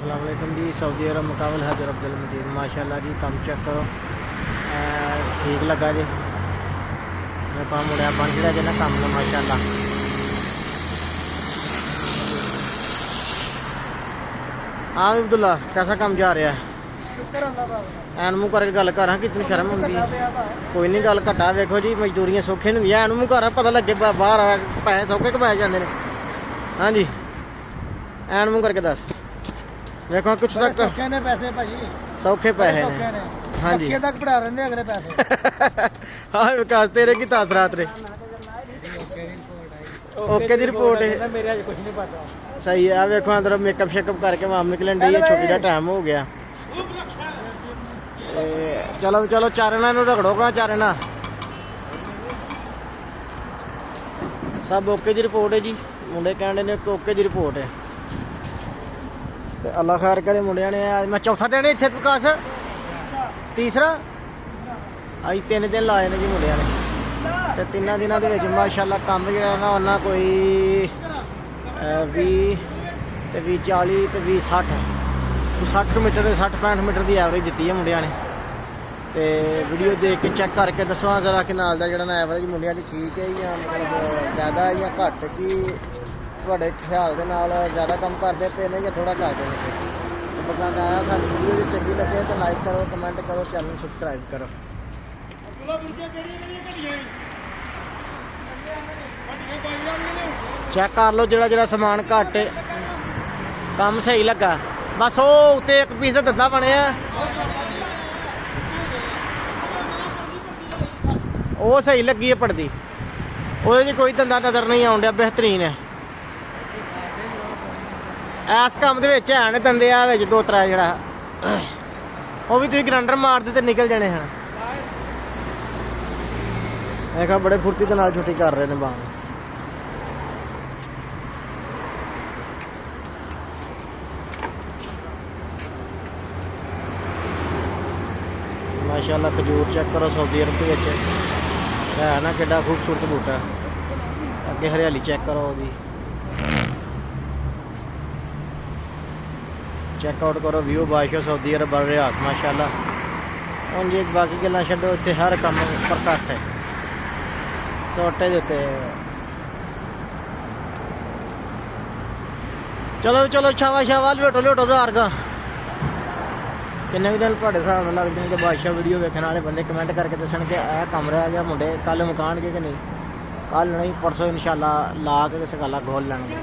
अस्सलाम वालेकुम जी। सऊदी अरब मुकाबल हजर अब्दुल मजीद माशाल्लाह जी। कम चेक करो, ठीक लगा जी। मैं काम मुड़िया बन गया जी ना कम में माशाल्लाह। हाँ अब्दुल्ला, कैसा काम जा रहा है? एन मूँह करके गल कर, कितनी शर्म होंगी। कोई नहीं, गल घटा वेखो जी, मजदूरियां सौखे नहीं होंगे। एन मूँह कर, पता लगे बाहर पैसे सौखे कमाए जाते हैं। हाँ जी, एन मूँह करके दस। देखो कुछ तक सौखे ने पैसे भाजी, सौखे पैसे ने। हाँ जी तक पढ़ा रहे अगले पैसे। हाँ विकास, तेरे की तासरात रे। ओके दी रिपोर्ट है, मेरे आज कुछ नहीं पता। सही है। वेखो अंदर मेकअप शेकअप करके माम निकलन डी है, छुट्टी का टाइम हो गया। चलो चलो चारना नू रगड़ोगा, चारना सब ओके दी रिपोर्ट है जी। मुंडे कहने ने ओके दी रिपोर्ट है। अल्लाह खैर करे मुंडिया ने। आज मैं चौथा दिन इत्थे विकास, तीसरा अज 3 दिन लाए ने जी मुंडिया ने। तो 3 दिनों के माशाल्लाह काम जो है ना उन्ना कोई 20 तो 20 40 तो 20 60 मीटर 60-65 मीटर की एवरेज दी है मुंडिया ने। तो वीडियो देख के चेक करके दसो जरा कि नाल दा जिहड़ा ना एवरेज मुंडिया की ठीक है या मतलब ज़्यादा या घट की ਤੁਹਾਡੇ ख्याल के नाल ज़्यादा कम करते पे ने या थोड़ा करते हैं। तो पसंद आया साडी वीडियो जो चंगी लगे तो लाइक करो, कमेंट करो, चैनल सबसक्राइब करो। चेक कर लो जिहड़ा जिहड़ा समान घट कम सही लगा। बस वो उत्ते एक पीस का दंदा बने वो सही लगी है पड़ती, वो कोई दंदा नज़र नहीं आउंदा, बेहतरीन है। इस काम के है ने दंदे आ 2-3 जरा वो भी तुम ग्राइंडर मार दे तो निकल जाने हैं। देखा बड़े फुर्ती के नाल छुट्टी कर रहे हैं बाल। माशाल्लाह खजूर चेक करो, सऊदी अरब के है ना कितना खूबसूरत बूटा। अगे हरियाली चेक करो वो चेकआउट करो, व्यू बादशाह सऊदी अरब बन रहा माशाल्लाह। हम जी बाकी गल्लां छड्डो, इत्थे हर काम परफेक्ट है। सोटे देते चलो चलो शावा शावा लोटो लोटो तो हारगा। किन्ने दिन तुहाडे हिसाब नाल लग जाणगे बादशाह वीडियो वेखण वाले बंदे कमेंट करके दसन कि यह कम रह गया मुंडे कल मुकाणगे कि नहीं। कल नहीं परसों इंशाल्लाह ला के किस गल्ला घोल लैणगे।